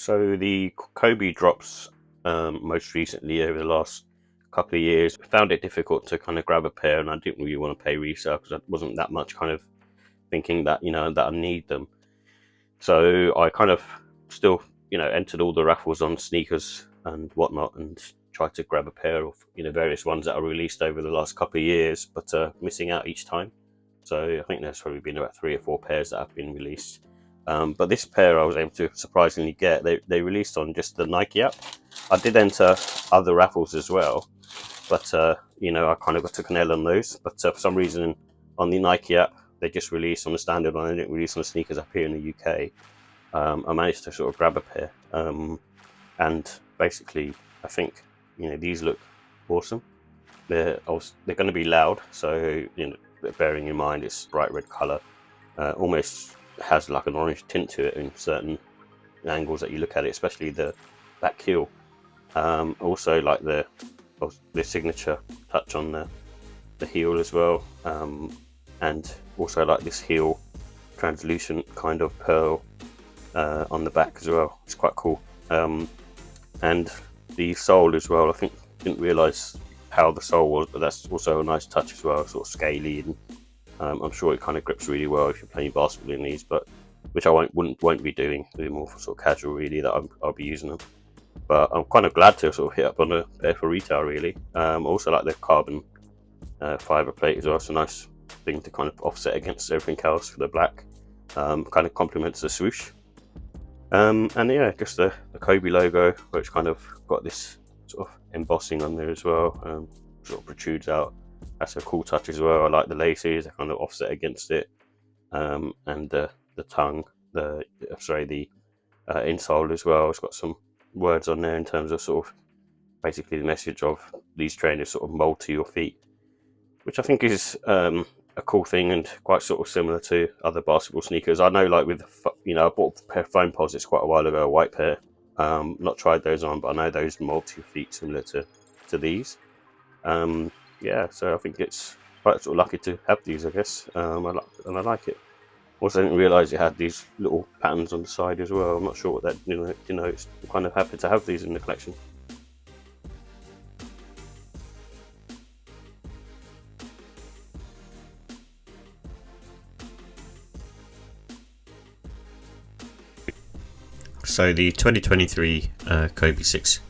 So the Kobe drops most recently over the last couple of years, found it difficult to kind of grab a pair, and I didn't really want to pay resale because I wasn't that much kind of thinking that that I need them. So I kind of still entered all the raffles on sneakers and whatnot, and tried to grab a pair of various ones that are released over the last couple of years, but missing out each time. So I think there's probably been about 3 or 4 pairs that have been released. But this pair I was able to surprisingly get. They released on just the Nike app. I did enter other raffles as well, but I kind of took an L on those. But for some reason, on the Nike app, they just released on the standard one. They didn't release on the sneakers up here in the UK. I managed to sort of grab a pair, and basically, I think these look awesome. They're going to be loud, so bearing in mind it's bright red color, almost has like an orange tint to it in certain angles that you look at it, especially the back heel. Also like the signature touch on the heel as well, and also like this heel translucent kind of pearl on the back as well. It's quite cool. And the sole as well, I think didn't realise how the sole was, but that's also a nice touch as well, sort of scaly, and I'm sure it kind of grips really well if you're playing basketball in these, but which I won't be doing. They're more for sort of casual really that I'll be using them. But I'm kind of glad to sort of hit up on a pair for retail really. Also like the carbon fibre plate as well. It's a nice thing to kind of offset against everything else for the black. Kind of complements the swoosh. And yeah, just the Kobe logo, which kind of got this sort of embossing on there as well. Sort of protrudes out. That's a cool touch as well. I like the laces; they kind of offset against it. And the tongue, the insole as well. It's got some words on there in terms of sort of basically the message of these trainers sort of mold to your feet, which I think is a cool thing and quite sort of similar to other basketball sneakers. I know, like with I bought a pair of foam posits quite a while ago, a white pair. Not tried those on, but I know those mold to your feet similar to these. Yeah, so I think it's quite sort of lucky to have these, I guess. I like it. Also, I didn't realise it had these little patterns on the side as well. I'm not sure what that denotes. I'm kind of happy to have these in the collection. So the 2023 Kobe 6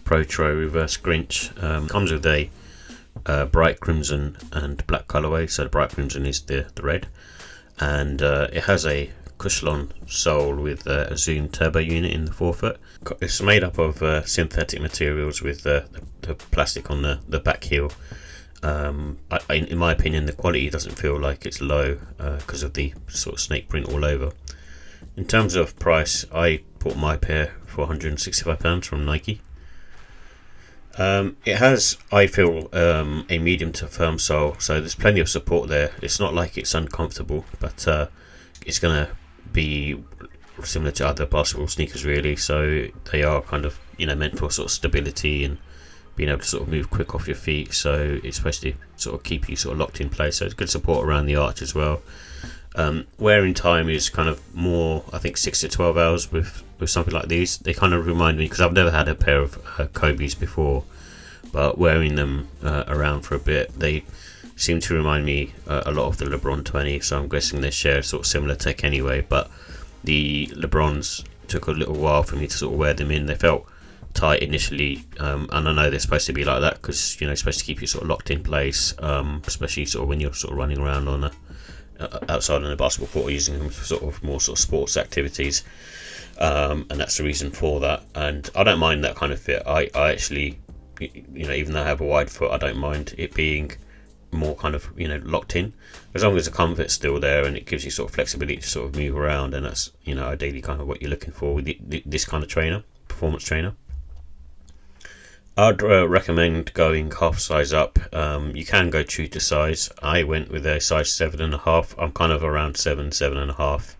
Protro Reverse Grinch comes with a bright crimson and black colorway. So the bright crimson is the red, and it has a Cushlon sole with a Zoom turbo unit in the forefoot. It's made up of synthetic materials with the plastic on the back heel. In my opinion, the quality doesn't feel like it's low because of the sort of snake print all over. In terms of price, I bought my pair for £165 from Nike. It has, I feel, a medium to firm sole, so there's plenty of support there. It's not like it's uncomfortable, but it's going to be similar to other basketball sneakers really. So they are kind of meant for sort of stability and being able to sort of move quick off your feet. So it's supposed to sort of keep you sort of locked in place. So it's good support around the arch as well. Wearing time is kind of more, I think, 6 to 12 hours with something like these. They kind of remind me, because I've never had a pair of Kobe's before, but wearing them around for a bit, they seem to remind me a lot of the LeBron 20, so I'm guessing they share sort of similar tech anyway. But the LeBrons took a little while for me to sort of wear them in. They felt tight initially, and I know they're supposed to be like that because it's supposed to keep you sort of locked in place, especially sort of when you're sort of running around on outside on a basketball court, using them for sort of more sort of sports activities, and that's the reason for that. And I don't mind that kind of fit. I actually, even though I have a wide foot, I don't mind it being more kind of locked in, as long as the comfort's still there and it gives you sort of flexibility to sort of move around. And that's ideally kind of what you're looking for with this kind of trainer, performance trainer. I'd recommend going half size up. You can go true to size. I went with a size 7.5. I'm kind of around 7.5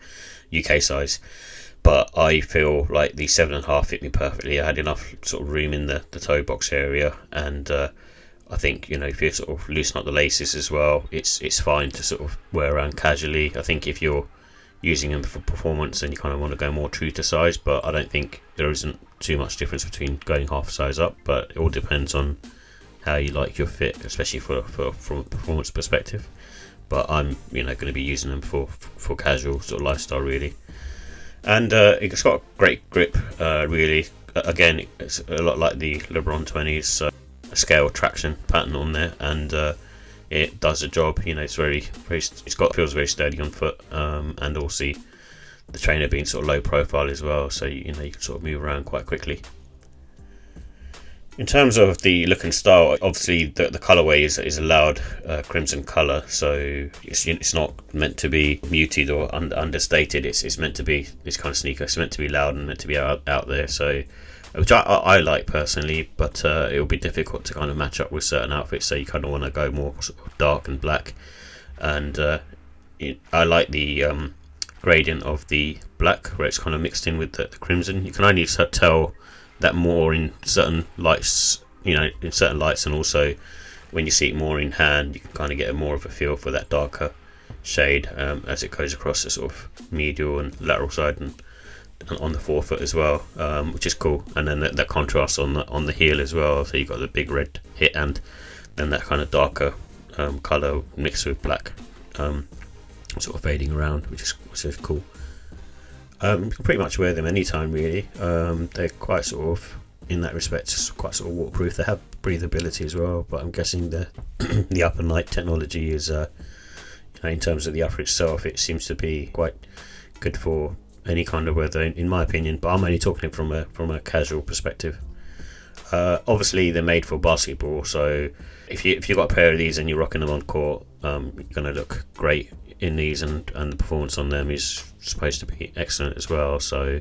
UK size, but I feel like the 7.5 fit me perfectly. I had enough sort of room in the toe box area, and I think if you sort of loosen up the laces as well, it's fine to sort of wear around casually. I think if you're using them for performance and you kind of want to go more true to size, but I don't think there isn't too much difference between going half size up, but it all depends on how you like your fit, especially from a performance perspective. But I'm going to be using them for casual sort of lifestyle really. And it's got a great grip really. Again, it's a lot like the LeBron 20s, so a scale traction pattern on there, and it does the job. It's feels very sturdy on foot, and also the trainer being sort of low profile as well, so you can sort of move around quite quickly. In terms of the look and style, obviously the colorway is a loud crimson color, so it's not meant to be muted or understated. It's meant to be this kind of sneaker. It's meant to be loud and meant to be out there. So, which I like personally, but it will be difficult to kind of match up with certain outfits. So you kind of want to go more sort of dark and black, and I like the gradient of the black where it's kind of mixed in with the crimson. You can only tell that more in certain lights, and also when you see it more in hand, you can kind of get more of a feel for that darker shade as it goes across the sort of medial and lateral side and on the forefoot as well, which is cool. And then that contrast on the heel as well, so you've got the big red hit and then that kind of darker colour mixed with black sort of fading around, which is cool. You can pretty much wear them anytime really. They're quite sort of, in that respect, quite sort of waterproof. They have breathability as well, but I'm guessing the upper night technology is in terms of the upper itself, it seems to be quite good for any kind of weather in my opinion, but I'm only talking from a casual perspective. Obviously they're made for basketball, so if you've got a pair of these and you're rocking them on court, you're going to look great in these, and the performance on them is supposed to be excellent as well, so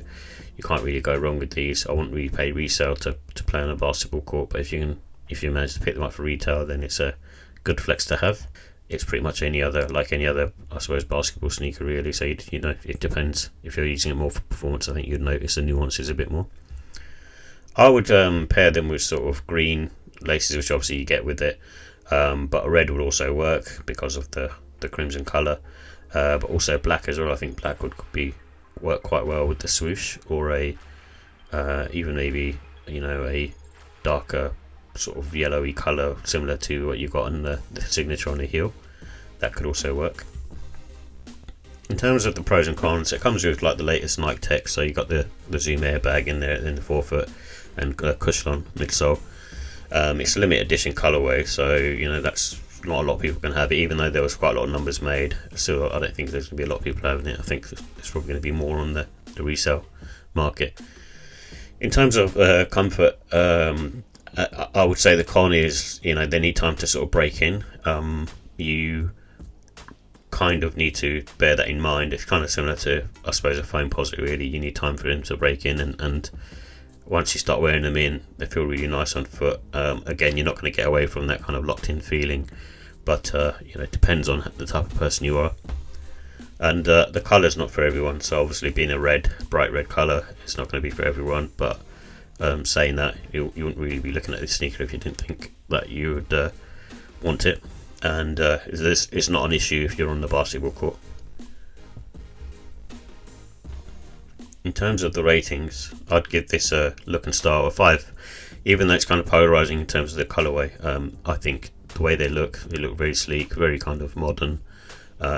you can't really go wrong with these. I wouldn't really pay resale to play on a basketball court, but if you manage to pick them up for retail, then it's a good flex to have. It's pretty much any other I suppose basketball sneaker really, so it depends. If you're using it more for performance, I think you'd notice the nuances a bit more. I would pair them with sort of green laces, which obviously you get with it, but a red would also work because of the crimson colour, but also black as well. I think black would work quite well with the swoosh, or even maybe a darker sort of yellowy colour similar to what you got on the signature on the heel. That could also work. In terms of the pros and cons, it comes with like the latest Nike tech, so you got the Zoom airbag in there in the forefoot and cushion midsole. It's a limited edition colorway, so that's not a lot of people can have it, even though there was quite a lot of numbers made. So I don't think there's going to be a lot of people having it. I think there's probably going to be more on the resale market. In terms of comfort, I would say the con is they need time to sort of break in. You kind of need to bear that in mind. It's kind of similar to, I suppose, a foam posit really. You need time for them to break in, and once you start wearing them in, they feel really nice on foot. Again, you're not going to get away from that kind of locked in feeling, but it depends on the type of person you are. And the colour's not for everyone, so obviously being a bright red colour, it's not going to be for everyone. But saying that, you wouldn't really be looking at this sneaker if you didn't think that you would want it. And it's not an issue if you're on the basketball court. In terms of the ratings, I'd give this a look and style of 5, even though it's kind of polarizing in terms of the colorway. I think the way they look very sleek, very kind of modern,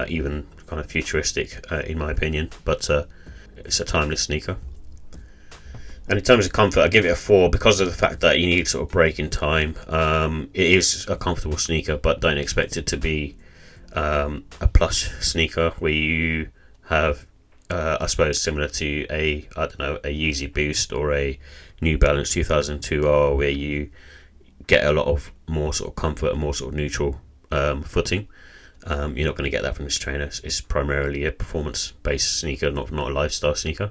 even kind of futuristic in my opinion, but it's a timeless sneaker. And in terms of comfort, I give it a 4 because of the fact that you need sort of break in time. It is a comfortable sneaker, but don't expect it to be a plush sneaker where you have I suppose similar to a Yeezy Boost or a New Balance 2002R, where you get a lot of more sort of comfort and more sort of neutral footing. You're not going to get that from this trainer. It's primarily a performance-based sneaker, not a lifestyle sneaker.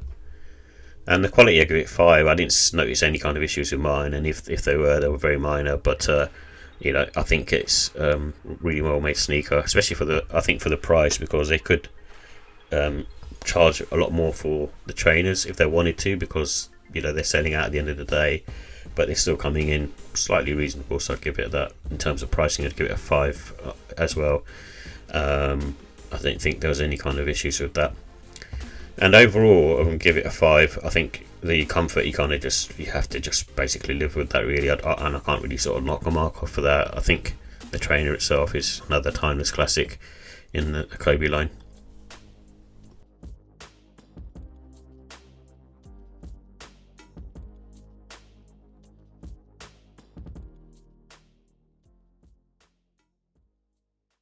And the quality, I give it 5. I didn't notice any kind of issues with mine, and if they were, they were very minor. But I think it's really well-made sneaker, especially for the price, because they could charge a lot more for the trainers if they wanted to, because they're selling out at the end of the day, but they're still coming in slightly reasonable. So I'd give it that. In terms of pricing, I'd give it a 5 as well. I don't think there was any kind of issues with that. And overall, I'm gonna give it a 5. I think the comfort, you have to just basically live with that really, and I can't really sort of knock a mark off for that. I think the trainer itself is another timeless classic in the Kobe line.